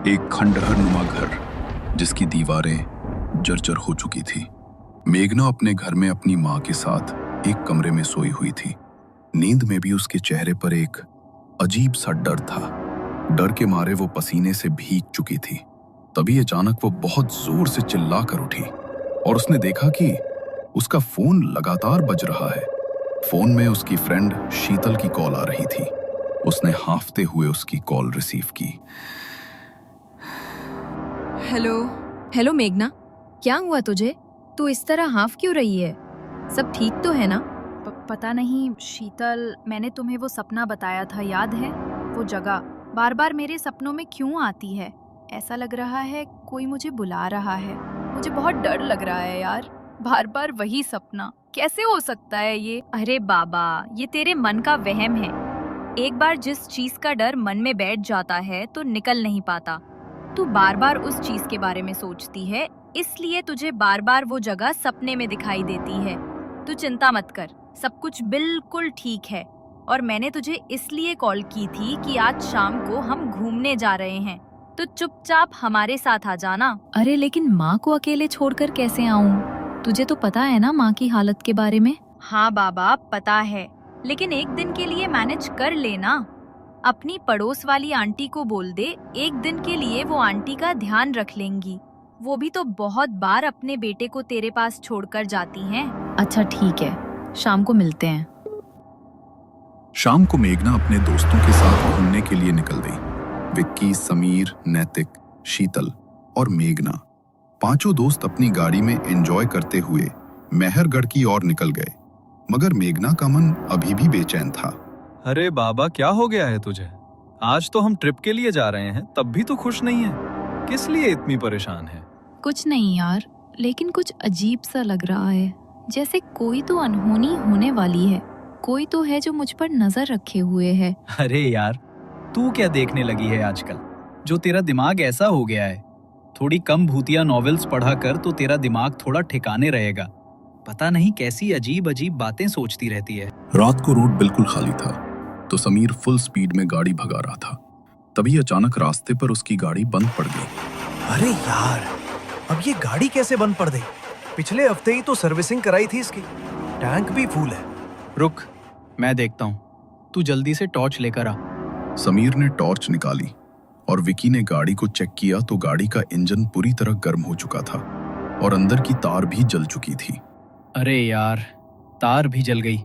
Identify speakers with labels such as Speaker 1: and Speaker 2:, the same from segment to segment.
Speaker 1: एक खंडहर नुमा घर जिसकी दीवारें जर्जर हो चुकी थी। मेघना अपने घर में अपनी माँ के साथ एक कमरे में सोई हुई थी। नींद में भी उसके चेहरे पर एक अजीब सा डर था। डर के मारे वो पसीने से भीग चुकी थी। तभी अचानक वो बहुत जोर से चिल्ला कर उठी और उसने देखा कि उसका फोन लगातार बज रहा है। फोन में उसकी फ्रेंड शीतल की कॉल आ रही थी। उसने हांफते हुए उसकी कॉल रिसीव की।
Speaker 2: हेलो। हेलो मेघना, क्या हुआ तुझे? तू इस तरह हाफ क्यों रही है? सब ठीक तो है ना?
Speaker 3: पता नहीं शीतल, मैंने तुम्हें वो सपना बताया था, याद है? वो जगह बार बार मेरे सपनों में क्यों आती है? ऐसा लग रहा है कोई मुझे बुला रहा है। मुझे बहुत डर लग रहा है यार, बार बार वही सपना। कैसे हो सकता है ये?
Speaker 4: अरे बाबा, ये तेरे मन का वहम है। एक बार जिस चीज का डर मन में बैठ जाता है तो निकल नहीं पाता। तू बार बार उस चीज के बारे में सोचती है, इसलिए तुझे बार बार वो जगह सपने में दिखाई देती है। तू चिंता मत कर, सब कुछ बिल्कुल ठीक है। और मैंने तुझे इसलिए कॉल की थी कि आज शाम को हम घूमने जा रहे हैं, तो चुपचाप हमारे साथ आ जाना।
Speaker 2: अरे लेकिन माँ को अकेले छोड़कर कैसे आऊँ? तुझे तो पता है ना माँ की हालत के बारे में।
Speaker 4: हाँ बाबा, पता है, लेकिन एक दिन के लिए मैनेज कर लेना। अपनी पड़ोस वाली आंटी को बोल दे, एक दिन के लिए वो आंटी का ध्यान रख लेंगी। वो भी तो बहुत बार अपने बेटे को तेरे पास छोड़कर जाती हैं।
Speaker 2: अच्छा ठीक है, शाम को मिलते हैं।
Speaker 1: शाम को मेघना अपने दोस्तों के साथ घूमने के लिए निकल गई। विक्की, समीर, नैतिक, शीतल और मेघना, पांचों दोस्त अपनी गाड़ी में एंजॉय करते हुए मेहरगढ़ की ओर निकल गए। मगर मेघना का मन अभी भी बेचैन था।
Speaker 5: अरे बाबा, क्या हो गया है तुझे? आज तो हम ट्रिप के लिए जा रहे हैं, तब भी तो खुश नहीं है। किस लिए इतनी परेशान है?
Speaker 3: कुछ नहीं यार, लेकिन कुछ अजीब सा लग रहा है, जैसे कोई तो अनहोनी होने वाली है। कोई तो है जो मुझ पर नजर रखे हुए है।
Speaker 6: अरे यार, तू क्या देखने लगी है आजकल, जो तेरा दिमाग ऐसा हो गया है? थोड़ी कम भूतिया नॉवेल्स पढ़ा कर तो तेरा दिमाग थोड़ा ठिकाने रहेगा। पता नहीं कैसी अजीब अजीब बातें सोचती रहती है।
Speaker 1: रात को रोड बिल्कुल खाली था, तो समीर फुल स्पीड में गाड़ी भगा रहा था। तभी अचानक रास्ते पर उसकी गाड़ी बंद पड़ गई।
Speaker 7: अरे यार, अब ये गाड़ी कैसे बंद पड़ गई? पिछले हफ्ते ही तो सर्विसिंग कराई थी इसकी, टैंक भी फुल है।
Speaker 6: रुक, मैं देखता हूँ, तू जल्दी से टॉर्च लेकर आ।
Speaker 1: समीर ने टॉर्च निकाली और विकी ने गाड़ी को चेक किया तो गाड़ी का इंजन पूरी तरह गर्म हो चुका था और अंदर की तार भी जल चुकी थी।
Speaker 6: अरे यार, तार भी जल गई।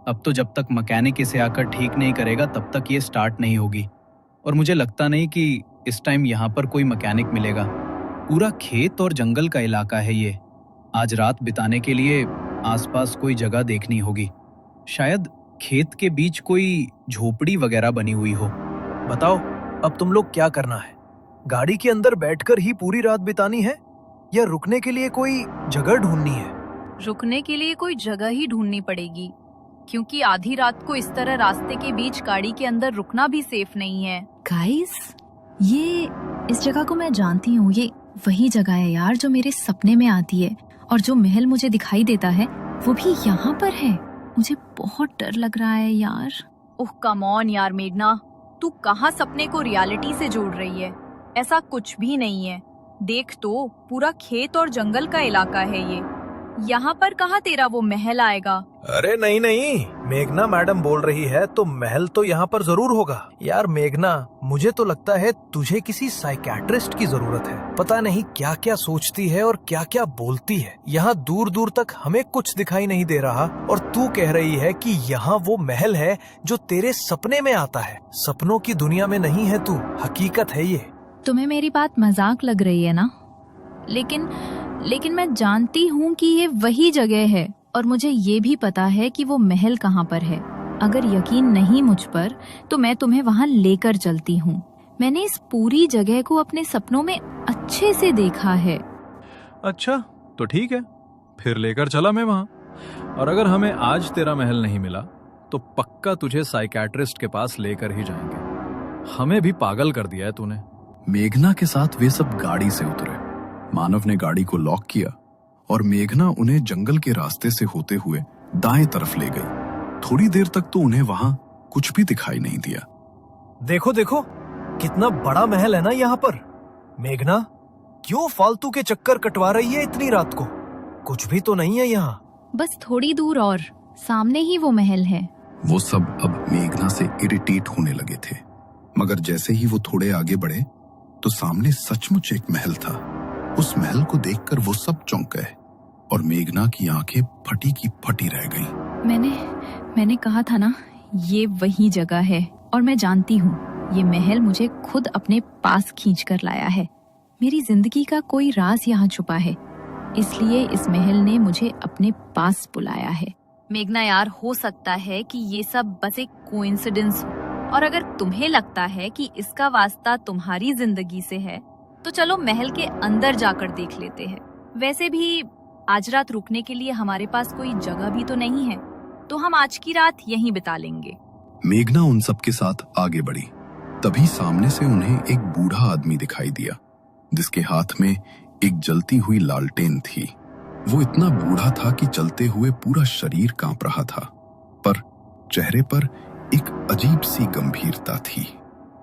Speaker 6: अब तो जब तक मैकेनिक इसे आकर ठीक नहीं करेगा तब तक ये स्टार्ट नहीं होगी। और मुझे लगता नहीं कि इस टाइम यहाँ पर कोई मैकेनिक मिलेगा। पूरा खेत और जंगल का इलाका है ये। आज रात बिताने के लिए आसपास कोई जगह देखनी होगी। शायद खेत के बीच कोई झोपड़ी वगैरह बनी हुई हो।
Speaker 7: बताओ, अब तुम लोग क्या करना है? गाड़ी के अंदर बैठकर ही पूरी रात बितानी है या रुकने के लिए कोई जगह ढूंढनी है?
Speaker 3: रुकने के लिए कोई जगह ही ढूंढनी पड़ेगी, क्योंकि आधी रात को इस तरह रास्ते के बीच गाड़ी के अंदर रुकना भी सेफ नहीं है।
Speaker 2: गाइस, ये इस जगह को मैं जानती हूँ। ये वही जगह है यार जो मेरे सपने में आती है, और जो महल मुझे दिखाई देता है वो भी यहाँ पर है। मुझे बहुत डर लग रहा है यार।
Speaker 3: ओह कम ऑन यार मेघना, तू कहाँ सपने को रियलिटी से जोड़ रही है? ऐसा कुछ भी नहीं है। देख तो, पूरा खेत और जंगल का इलाका है ये। यहाँ पर कहाँ तेरा वो महल आएगा?
Speaker 7: अरे नहीं नहीं, मेघना मैडम बोल रही है तो महल तो यहाँ पर जरूर होगा। यार मेघना, मुझे तो लगता है तुझे किसी साइकियाट्रिस्ट की जरूरत है। पता नहीं क्या क्या सोचती है और क्या क्या बोलती है। यहाँ दूर दूर तक हमें कुछ दिखाई नहीं दे रहा और तू कह रही है कि यहाँ वो महल है जो तेरे सपने में आता है। सपनों की दुनिया में नहीं है तू, हकीकत है ये।
Speaker 2: तुम्हें मेरी बात मजाक लग रही है ना? लेकिन मैं जानती हूँ कि ये वही जगह है, और मुझे ये भी पता है कि वो महल कहाँ पर है। अगर यकीन नहीं मुझ पर तो मैं तुम्हें वहाँ लेकर चलती हूँ। मैंने इस पूरी जगह को अपने सपनों में अच्छे से देखा है।
Speaker 5: अच्छा तो ठीक है, फिर लेकर चला मैं वहाँ। और अगर हमें आज तेरा महल नहीं मिला तो पक्का तुझे साइकियाट्रिस्ट के पास लेकर ही जाएंगे। हमें भी पागल कर दिया है तूने।
Speaker 1: मेघना के साथ वे सब गाड़ी से उतरे। मानव ने गाड़ी को लॉक किया और मेघना उन्हें जंगल के रास्ते से होते हुए दाएं तरफ ले गई। थोड़ी देर तक तो उन्हें वहां कुछ भी दिखाई नहीं दिया।
Speaker 7: देखो देखो, कितना बड़ा महल है ना यहाँ पर। मेघना, क्यों फालतू के चक्कर कटवा रही है इतनी रात को? कुछ भी तो नहीं है यहाँ।
Speaker 2: बस थोड़ी दूर और सामने ही वो महल है।
Speaker 1: वो सब अब मेघना से इरिटेट होने लगे थे, मगर जैसे ही वो थोड़े आगे बढ़े तो सामने सचमुच एक महल था। उस महल को देखकर वो सब चौंक गए और मेघना की आंखें फटी की फटी रह गईं।
Speaker 2: मैंने कहा था ना, ये वही जगह है और मैं जानती हूँ ये महल मुझे खुद अपने पास खींच कर लाया है। मेरी जिंदगी का कोई राज यहाँ छुपा है, इसलिए इस महल ने मुझे अपने पास बुलाया है।
Speaker 4: मेघना यार, हो सकता है कि ये सब बस एक कोइंसिडेंस हो, और अगर तुम्हें लगता है कि इसका वास्ता तुम्हारी जिंदगी से है तो चलो महल के अंदर जाकर देख लेते हैं। वैसे भी आज रात रुकने के लिए हमारे पास कोई जगह भी तो नहीं है, तो हम आज की रात यहीं बिता लेंगे।
Speaker 1: मेघना उन सबके साथ आगे बढ़ी। तभी सामने से उन्हें एक बूढ़ा आदमी दिखाई दिया जिसके हाथ में एक जलती हुई लालटेन थी। वो इतना बूढ़ा था कि चलते हुए पूरा शरीर कांप रहा था, पर चेहरे पर एक अजीब सी गंभीरता थी।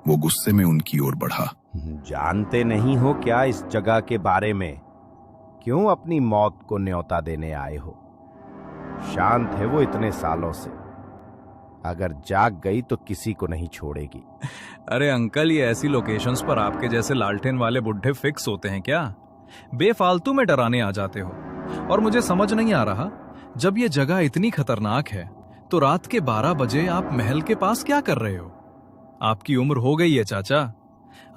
Speaker 1: वो गुस्से में उनकी ओर बढ़ा।
Speaker 8: जानते नहीं हो क्या इस जगह के बारे में? क्यों अपनी मौत को न्योता देने आए हो? शांत है वो इतने सालों से, अगर जाग गई तो किसी को नहीं छोड़ेगी।
Speaker 5: अरे अंकल, ये ऐसी लोकेशंस पर आपके जैसे लालटेन वाले बुढ़े फिक्स होते हैं क्या? बेफालतू में डराने आ जाते हो। और मुझे समझ नहीं आ रहा, जब ये जगह इतनी खतरनाक है तो रात के 12 बजे आप महल के पास क्या कर रहे हो? आपकी उम्र हो गई है चाचा,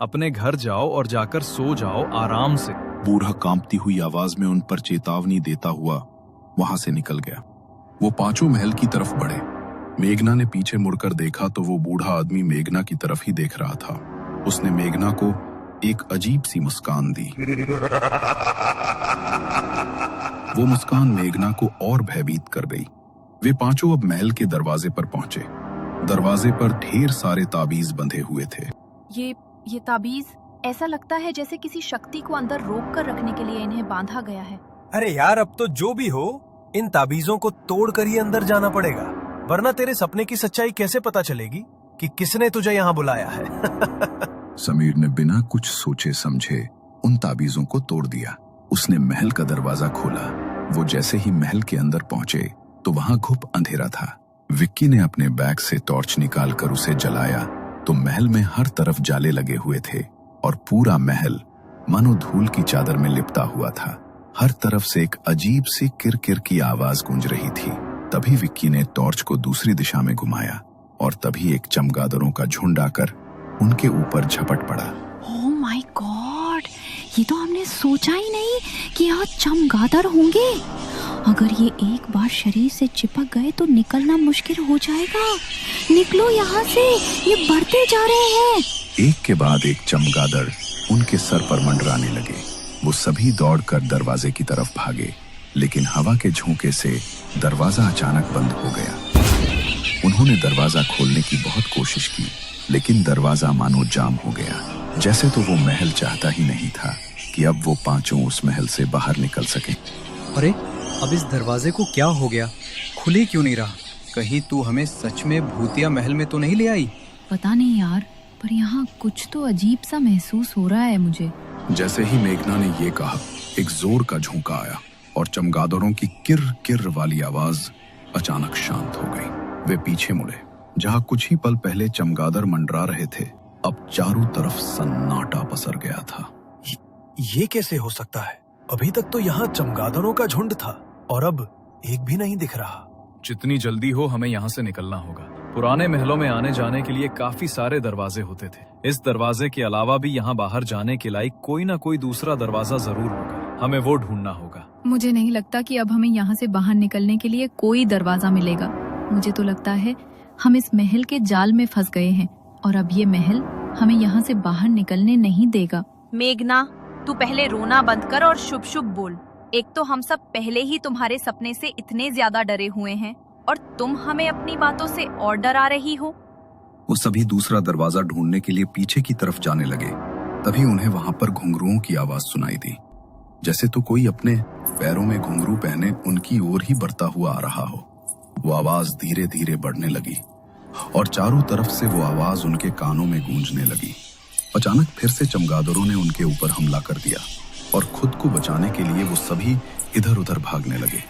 Speaker 5: अपने घर जाओ और जाकर सो जाओ आराम से।
Speaker 1: बूढ़ा कांपती हुई आवाज में उन पर चेतावनी देता हुआ वहां से निकल गया। वो पांचों महल की तरफ बढ़े। मेघना ने पीछे मुड़कर देखा तो वो बूढ़ा आदमी मेघना की तरफ ही देख रहा था। उसने मेघना को एक अजीब सी मुस्कान दी। वो मुस्कान मेघना को और भयभीत कर गई। वे पांचों अब महल के दरवाजे पर पहुंचे। दरवाजे पर ढेर सारे ताबीज बंधे हुए थे।
Speaker 3: ये ताबीज ऐसा लगता है जैसे किसी शक्ति को अंदर रोक कर रखने के लिए इन्हें बांधा गया है।
Speaker 7: अरे यार, अब तो जो भी हो, इन ताबीजों को तोड़ कर ही अंदर जाना पड़ेगा, वरना तेरे सपने की सच्चाई कैसे पता चलेगी कि किसने तुझे यहाँ बुलाया है।
Speaker 1: समीर ने बिना कुछ सोचे समझे उन ताबीजों को तोड़ दिया। उसने महल का दरवाजा खोला। वो जैसे ही महल के अंदर पहुंचे तो वहां घुप अंधेरा था। विक्की ने अपने बैग से टॉर्च निकालकर उसे जलाया तो महल में हर तरफ जाले लगे हुए थे और पूरा महल मानो धूल की चादर में लिपटा हुआ था। हर तरफ से एक अजीब सी किरकिर की आवाज गूंज रही थी। तभी विक्की ने टॉर्च को दूसरी दिशा में घुमाया और तभी एक चमगादड़ों का झुंड आकर उनके ऊपर झपट पड़ा।
Speaker 2: ओह माय गॉड, ये तो हमने सोचा ही नहीं कि यहाँ चमगादड़ होंगे। अगर ये एक बार शरीर से चिपक गए तो निकलना मुश्किल हो जाएगा। निकलो यहाँ से, ये बढ़ते जा रहे हैं।
Speaker 1: एक के बाद एक चमगादड़ उनके सर पर मंडराने लगे। वो सभी दौड़कर दरवाजे की तरफ भागे, लेकिन हवा के झोंके से दरवाजा अचानक बंद हो गया। उन्होंने दरवाजा खोलने की बहुत कोशिश की, लेकिन दरवाजा मानो जाम हो गया। जैसे तो वो महल चाहता ही नहीं था कि अब वो पांचों उस महल से बाहर निकल सके।
Speaker 6: अरे अब इस दरवाजे को क्या हो गया? खुले क्यों नहीं रहा? कहीं तू हमें सच में भूतिया महल में तो नहीं ले आई?
Speaker 2: पता नहीं यार, पर यहाँ कुछ तो अजीब सा महसूस हो रहा है मुझे।
Speaker 1: जैसे ही मेघना ने ये कहा, एक जोर का झोंका आया और चमगादड़ों की किर किर वाली आवाज अचानक शांत हो गई। वे पीछे मुड़े। जहाँ कुछ ही पल पहले चमगादड़ मंडरा रहे थे, अब चारों तरफ सन्नाटा पसर गया था।
Speaker 7: ये कैसे हो सकता है? अभी तक तो यहाँ चमगादड़ों का झुंड था और अब एक भी नहीं दिख रहा।
Speaker 5: जितनी जल्दी हो हमें यहाँ से निकलना होगा। पुराने महलों में आने जाने के लिए काफी सारे दरवाजे होते थे। इस दरवाजे के अलावा भी यहाँ बाहर जाने के लायक कोई ना कोई दूसरा दरवाजा जरूर होगा। हमें वो ढूंढना होगा।
Speaker 2: मुझे नहीं लगता कि अब हमें यहाँ से बाहर निकलने के लिए कोई दरवाजा मिलेगा। मुझे तो लगता है हम इस महल के जाल में फंस गए हैं और अब ये महल हमें यहाँ से बाहर निकलने नहीं देगा।
Speaker 4: मेघना, तू पहले रोना बंद कर और शुभ शुभ बोल। एक तो हम सब पहले ही तुम्हारे सपने से इतने ज्यादा डरे हुए हैं और तुम हमें अपनी बातों से और डरा रही हो।
Speaker 1: वो सभी दूसरा दरवाजा ढूंढने के लिए पीछे की तरफ जाने लगे। तभी उन्हें वहां पर घुंघरुओं की आवाज सुनाई दी, जैसे तो कोई अपने पैरों में घुंघरू पहने उनकी ओर ही बढ़ता हुआ आ रहा हो। वो आवाज धीरे धीरे बढ़ने लगी और चारों तरफ से वो आवाज उनके कानों में गूंजने लगी। अचानक फिर से चमगादड़ों ने उनके ऊपर हमला कर दिया और खुद को बचाने के लिए वो सभी इधर उधर भागने लगे।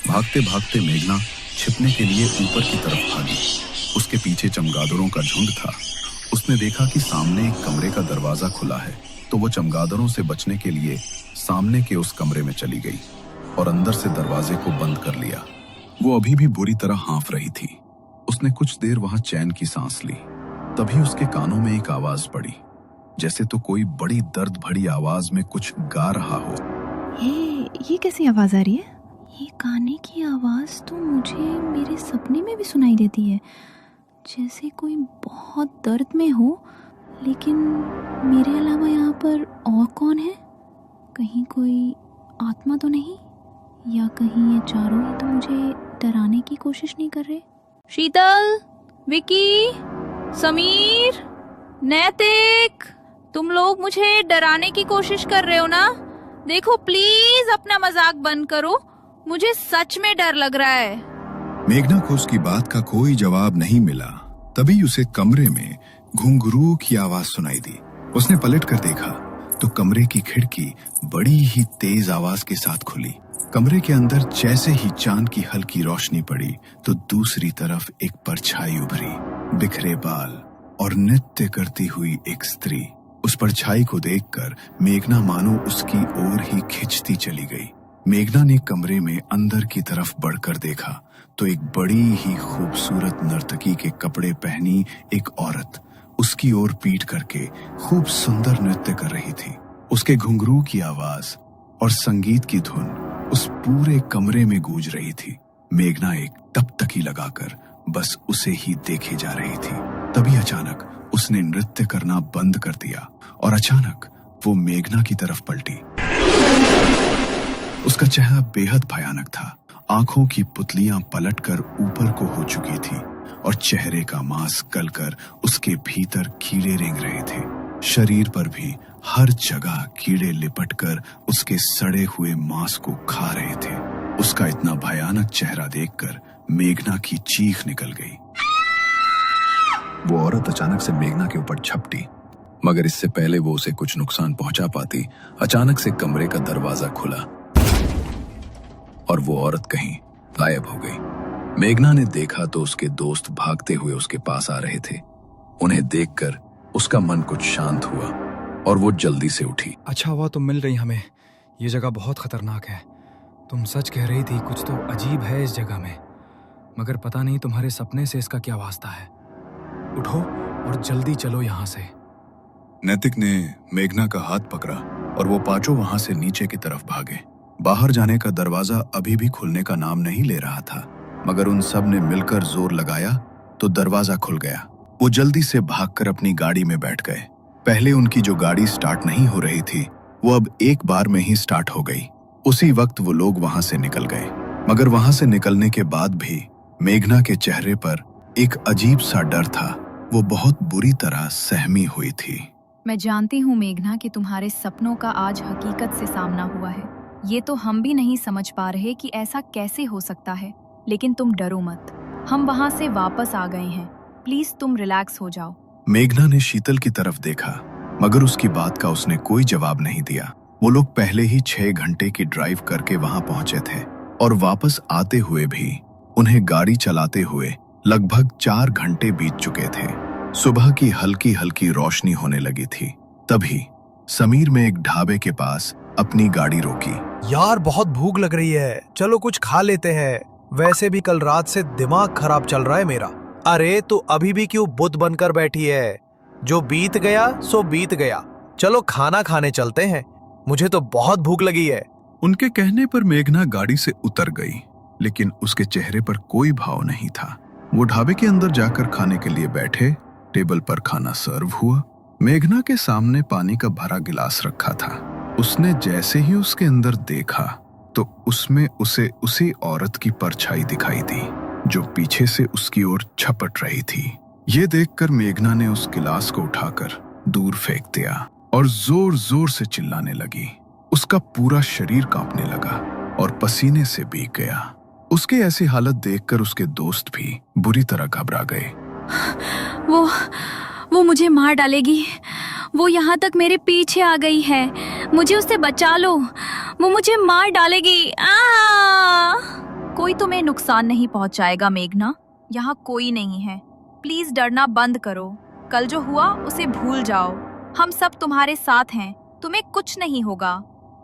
Speaker 1: भागते भागते मेघना छिपने के लिए ऊपर की तरफ भागी। उसके पीछे चमगादड़ों का झुंड था। उसने देखा कि सामने एक कमरे का दरवाजा खुला है, तो वो चमगादड़ों से बचने के लिए सामने के उस कमरे में चली गई और अंदर से दरवाजे को बंद कर लिया। वो अभी भी बुरी तरह हाँफ रही थी। उसने कुछ देर वहां चैन की सांस ली। तभी उसके कानों में एक आवाज पड़ी, जैसे तो कोई बड़ी दर्द भरी आवाज में कुछ गा रहा हो।
Speaker 3: ये कैसी आवाज आ रही है? ये गाने की आवाज तो मुझे मेरे सपने में भी सुनाई देती है, जैसे कोई बहुत दर्द में हो। लेकिन मेरे अलावा यहाँ पर और कौन है? कहीं कोई आत्मा तो नहीं? या कहीं ये चारों ही तो मुझे डराने की कोशिश नहीं कर रहे?
Speaker 4: शीतल, विकी, समीर, नैतिक, तुम लोग मुझे डराने की कोशिश कर रहे हो ना? देखो प्लीज अपना मजाक बंद करो, मुझे सच में डर लग रहा है।
Speaker 1: मेघना को उसकी बात का कोई जवाब नहीं मिला। तभी उसे कमरे में घुंघरू की आवाज सुनाई दी। उसने पलट कर देखा तो कमरे की खिड़की बड़ी ही तेज आवाज के साथ खुली। कमरे के अंदर जैसे ही चांद की हल्की रोशनी पड़ी तो दूसरी तरफ एक परछाई उभरी, बिखरे बाल और नृत्य करती हुई एक स्त्री। उस परछाई को देखकर मेघना मानो उसकी ओर ही खिंचती चली गई। मेघना ने कमरे में अंदर की तरफ बढ़कर देखा तो एक बड़ी ही खूबसूरत नर्तकी के कपड़े पहनी एक औरत उसकी ओर पीठ करके खूब सुंदर नृत्य कर रही थी। उसके घुंघरू की आवाज और संगीत की धुन उस पूरे कमरे में गूंज रही थी। मेघना एक टकटकी लगाकर बस उसे ही देखे जा रही थी। तभी अचानक उसने नृत्य करना बंद कर दिया और अचानक वो मेघना की तरफ पलटी। उसका चेहरा बेहद भयानक था। आंखों की पुतलियां पलटकर ऊपर को हो चुकी थी और चेहरे का मांस गलकर उसके भीतर कीड़े रेंग रहे थे। शरीर पर भी हर जगह कीड़े लिपटकर उसके सड़े हुए मांस को खा रहे थे। उसका इतना भयानक चेहरा देखकर मेघना की चीख निकल गई। वो औरत अचानक से मेघना के ऊपर झपटी, मगर इससे पहले वो उसे कुछ नुकसान पहुंचा पाती, अचानक से कमरे का दरवाजा खुला और वो औरत कहीं गायब हो गई। मेघना ने देखा तो उसके दोस्त भागते हुए उसके पास आ रहे थे। उन्हें देखकर उसका मन कुछ शांत हुआ और वो जल्दी से उठी।
Speaker 9: अच्छा हुआ तुम मिल रही हमें, ये जगह बहुत खतरनाक है। तुम सच कह रही थी, कुछ तो अजीब है इस जगह में, मगर पता नहीं तुम्हारे सपने से इसका क्या वास्ता है। उठो और जल्दी चलो यहाँ से।
Speaker 1: नैतिक ने मेघना का हाथ पकड़ा और वो पांचों वहां से नीचे की तरफ भागे। बाहर जाने का दरवाजा अभी भी खुलने का नाम नहीं ले रहा था, मगर उन सब ने मिलकर जोर लगाया तो दरवाजा खुल गया। वो जल्दी से भागकर अपनी गाड़ी में बैठ गए। पहले उनकी जो गाड़ी स्टार्ट नहीं हो रही थी वो अब एक बार में ही स्टार्ट हो गई। उसी वक्त वो लोग वहां से निकल गए, मगर वहां से निकलने के बाद भी मेघना के चेहरे पर एक अजीब सा डर था। वो बहुत बुरी तरह सहमी हुई थी।
Speaker 3: मैं जानती हूँ मेघना कि तुम्हारे सपनों का आज हकीकत से सामना हुआ है। ये तो हम भी नहीं समझ पा रहे कि ऐसा कैसे हो सकता है, लेकिन तुम डरो मत, हम वहाँ से वापस आ गए हैं। प्लीज तुम रिलैक्स हो जाओ।
Speaker 1: मेघना ने शीतल की तरफ देखा, मगर उसकी बात का उसने कोई जवाब नहीं दिया। वो लोग पहले ही 6 घंटे की ड्राइव करके वहां पहुंचे थे और वापस आते हुए भी उन्हें गाड़ी चलाते हुए लगभग 4 घंटे बीत चुके थे। सुबह की हल्की हल्की रोशनी होने लगी थी। तभी समीर में एक ढाबे के पास अपनी गाड़ी रोकी।
Speaker 7: यार बहुत भूख लग रही है, चलो कुछ खा लेते हैं। वैसे भी कल रात से दिमाग खराब चल रहा है मेरा। अरे तू अभी भी क्यों बुत बनकर बैठी है? जो बीत गया सो बीत गया, चलो खाना खाने चलते हैं, मुझे तो बहुत भूख लगी है।
Speaker 1: उनके कहने पर मेघना गाड़ी से उतर गई, लेकिन उसके चेहरे पर कोई भाव नहीं था। वो ढाबे के अंदर जाकर खाने के लिए बैठे। टेबल पर खाना सर्व हुआ। मेघना के सामने पानी का भरा गिलास रखा था। उसने जैसे ही उसके अंदर देखा तो उसमें उसे उसी औरत की परछाई दिखाई दी जो पीछे से उसकी ओर झपट रही थी। ये देखकर मेघना ने उस गिलास को उठाकर दूर फेंक दिया और जोर जोर से चिल्लाने लगी। उसका पूरा शरीर कांपने लगा और पसीने से भीग गया। उसकी ऐसी हालत देखकर उसके दोस्त भी बुरी तरह घबरा गए।
Speaker 3: वो मुझे मार डालेगी,
Speaker 4: वो यहाँ तक मेरे पीछे आ गई है। मुझे उससे बचा लो, वो मुझे मार डालेगी। कोई तुम्हें नुकसान नहीं पहुंचाएगा मेघना, यहाँ कोई नहीं है। प्लीज डरना बंद करो। कल जो हुआ उसे भूल जाओ। हम सब तुम्हारे साथ हैं, तुम्हें कुछ नहीं होगा।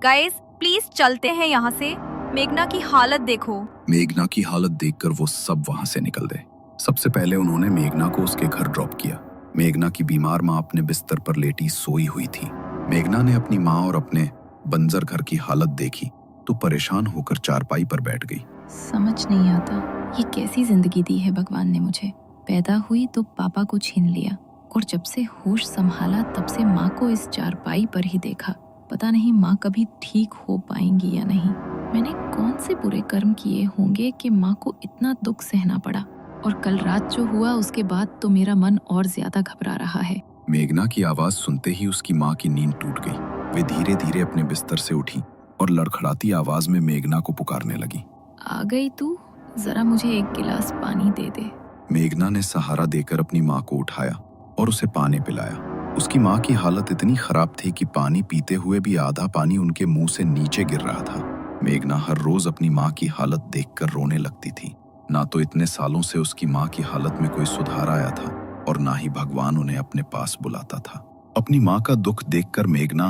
Speaker 4: गाइस प्लीज चलते हैं यहाँ से। मेघना की हालत देखो।
Speaker 1: मेघना की हालत देखकर वो सब वहां से निकल गए। सबसे पहले उन्होंने मेघना को उसके घर ड्रॉप किया। मेघना की बीमार माँ अपने बिस्तर पर लेटी सोई हुई थी। मेघना ने अपनी माँ और अपने बंजर घर की हालत देखी तो परेशान होकर चारपाई पर बैठ गई।
Speaker 2: समझ नहीं आता ये कैसी जिंदगी दी है भगवान ने मुझे। पैदा हुई तो पापा को छीन लिया और जब से होश संभाला तब से माँ को इस चारपाई पर ही देखा। पता नहीं माँ कभी ठीक हो पाएंगी या नहीं। मैंने कौन से बुरे कर्म किए होंगे कि माँ को इतना दुख सहना पड़ा। और कल रात जो हुआ उसके बाद तो मेरा मन और ज्यादा घबरा रहा है।
Speaker 1: मेघना की आवाज सुनते ही उसकी माँ की नींद टूट गई। वे धीरे धीरे अपने बिस्तर से उठी और लड़खड़ाती आवाज में मेघना को पुकारने लगी।
Speaker 2: आ गई तू, जरा मुझे एक गिलास पानी दे दे।
Speaker 1: मेघना ने सहारा देकर अपनी माँ को उठाया और उसे पानी पिलाया। उसकी माँ की हालत इतनी खराब थी कि पानी पीते हुए भी आधा पानी उनके मुंह से नीचे गिर रहा था। मेघना हर रोज अपनी माँ की हालत देखकर रोने लगती थी। ना तो इतने सालों से उसकी माँ की हालत में कोई सुधार आया था और ना ही भगवान उन्हें अपने पास बुलाता था। अपनी माँ का दुख देखकर मेघना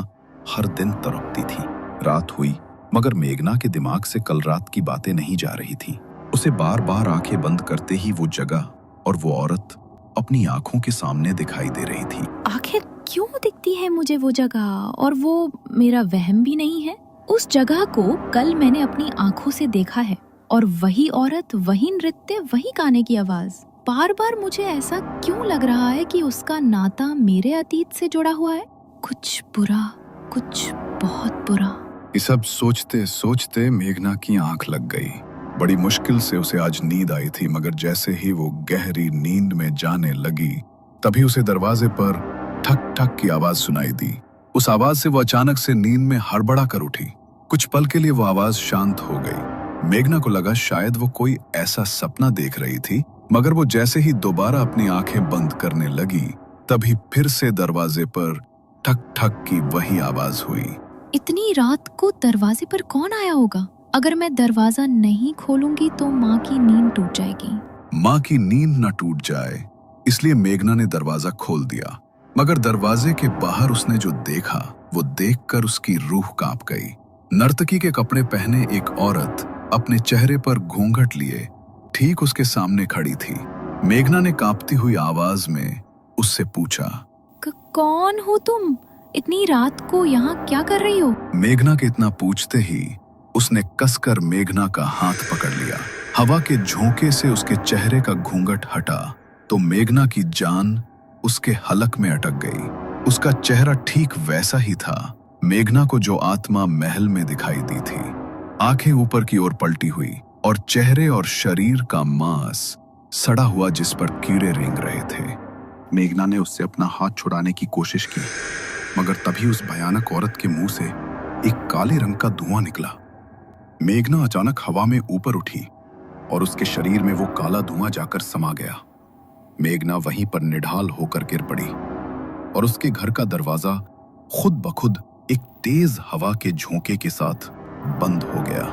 Speaker 1: हर दिन तड़पती थी। रात हुई मगर मेघना के दिमाग से कल रात की बातें नहीं जा रही थी। उसे बार बार आंखें बंद करते ही वो जगह और वो औरत अपनी आंखों के सामने दिखाई दे रही थी।
Speaker 2: आखिर क्यों दिखती है मुझे वो जगह, और वो मेरा वहम भी नहीं है। उस जगह को कल मैंने अपनी आंखों से देखा है और वही औरत, वही नृत्य, वही गाने की आवाज। बार बार मुझे ऐसा क्यों लग रहा है कि उसका नाता मेरे अतीत से जुड़ा हुआ है। कुछ बुरा, कुछ बहुत बुरा।
Speaker 1: ये सब सोचते सोचते मेघना की आंख लग गई। बड़ी मुश्किल से उसे आज नींद आई थी मगर जैसे ही वो गहरी नींद में जाने लगी तभी उसे दरवाजे पर ठक ठक की आवाज सुनाई दी। उस आवाज से वो अचानक से नींद में हड़बड़ा कर उठी। कुछ पल के लिए वो आवाज शांत हो गई। मेघना को लगा शायद वो कोई ऐसा सपना देख रही थी मगर वो जैसे ही दोबारा अपनी आंखें बंद करने लगी तभी फिर से दरवाजे पर ठक ठक की वही आवाज हुई।
Speaker 2: इतनी रात को दरवाजे पर कौन आया होगा? अगर मैं दरवाजा नहीं खोलूंगी तो माँ की नींद टूट जाएगी।
Speaker 1: माँ की नींद न टूट जाए इसलिए मेघना ने दरवाजा खोल दिया मगर दरवाजे के बाहर उसने जो देखा वो देखकर उसकी रूह कांप गई। नर्तकी के कपड़े पहने एक औरत अपने चेहरे पर घूंघट लिए ठीक उसके सामने खड़ी थी। मेघना ने कांपती हुई आवाज में उससे पूछा,
Speaker 2: कौन हो तुम? इतनी रात को यहाँ क्या कर रही हो?
Speaker 1: मेघना के इतना पूछते ही उसने कसकर मेघना का हाथ पकड़ लिया। हवा के झोंके से उसके चेहरे का घूंघट हटा तो मेघना की जान उसके हलक में अटक गई। उसका चेहरा ठीक वैसा ही था मेघना को जो आत्मा महल में दिखाई दी थी। आंखें ऊपर की ओर पलटी हुई और चेहरे और शरीर का मांस सड़ा हुआ जिस पर कीड़े रेंग रहे थे। मेघना ने उससे अपना हाथ छुड़ाने की कोशिश की मगर तभी उस भयानक औरत के मुंह से एक काले रंग का धुआं निकला। मेघना अचानक हवा में ऊपर उठी और उसके शरीर में वो काला धुआं जाकर समा गया। मेघना वहीं पर निढाल होकर गिर पड़ी और उसके घर का दरवाजा खुद ब खुद एक तेज हवा के झोंके के साथ बंद हो गया।